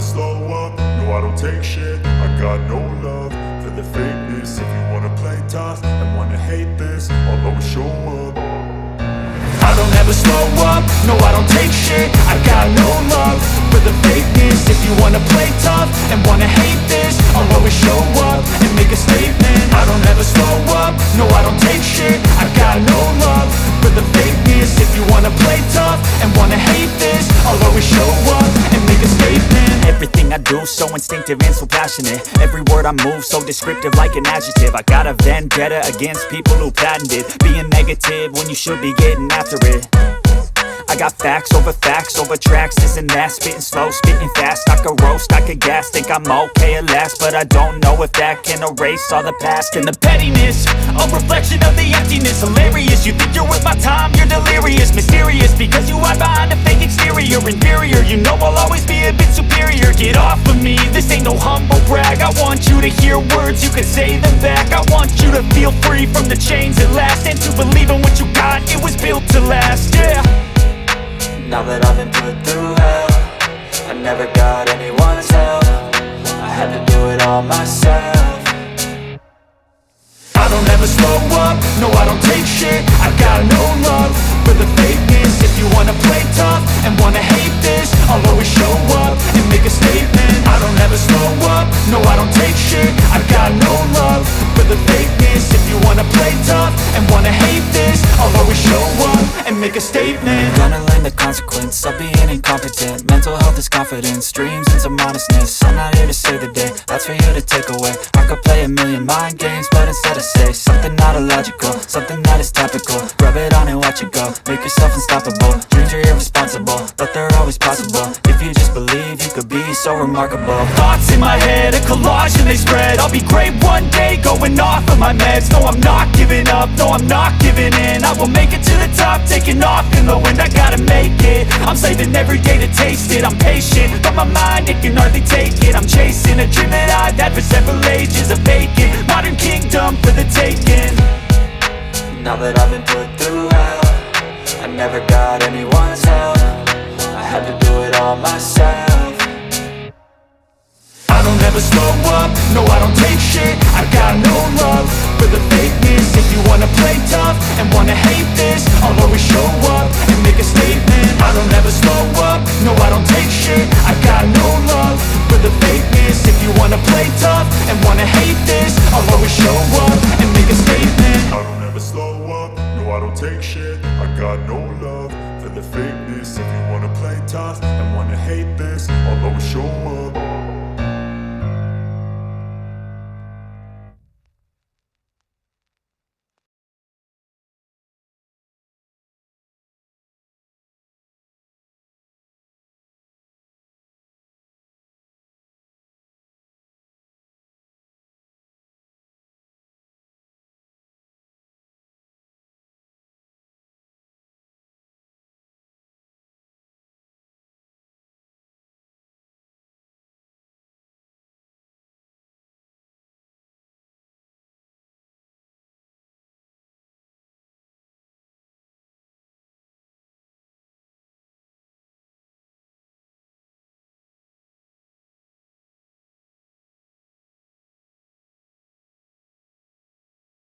slow up, no I don't take shit. I got no love for the fakeness. If you wanna play tough and wanna hate this, I'll always show up. I don't ever slow up, no I don't take shit. I got no love for the fakeness. If you wanna play tough and wanna hate this, I'll always show up and make a statement. I don't ever slow up, no I don't take shit. I got no love for the fakeness. If you wanna play tough and wanna hate this, I'll always show up and make a statement. Everything I do so instinctive and so passionate. Every word I move so descriptive like an adjective. I got a vendetta against people who patented being negative when you should be getting after it. I got facts over tracks, this and that. Spitting slow, spitting fast, I could roast, I could gas. Think I'm okay at last, but I don't know if that can erase all the past. And the pettiness, a reflection of the emptiness. Hilarious, you think you're worth my time, you're delirious. Mysterious, because you hide behind a fake exterior. Inferior, you know I'll always be a bit superior. Get off of me, this ain't no humble brag. I want you to hear words, you can say them back. I want you to feel free from the chains at last, and to believe in what you got, it was built to last, yeah. Now that I've been put through hell, I never got anyone's help. I had to do it all myself. I don't ever slow up, no I don't take shit. I got no love for the fakeness. If you wanna play tough and wanna hate this, I'll always show up and make a statement. I don't ever slow up, no I don't take shit. I got no love for the fakeness. If you wanna play tough and wanna hate this, I'll always show up and make a statement. Gonna learn the consequence of being incompetent. Mental health is confidence, dreams and some honestness. I'm not here to save the day, that's for you to take away. I could play a million mind games, but instead I say something not illogical, something that is topical. Rub it on and watch it go, make yourself unstoppable. Dreams are irresponsible, but they're always possible. If you just believe, you could be so remarkable. Thoughts in my head, a collage and they spread. I'll be great one day, going off of my meds. No, I'm not giving up, no, I'm not giving in. I will make it to the top, taking off in the wind. I gotta make it, I'm saving every day to taste it. I'm patient, but my mind, it can hardly take it. I'm chasing a dream that I've had for several ages. A vacant, modern kingdom for the taking. Now that I've been put through hell, I never got anyone's help. I had to do it all myself. I don't ever slow up, no I don't take shit. I got no love for the fakeness. If you wanna play tough and wanna hate this, I'll always show up and make a statement. I don't ever slow up, no I don't take shit. I got no love for the fakeness. If you wanna play tough and wanna hate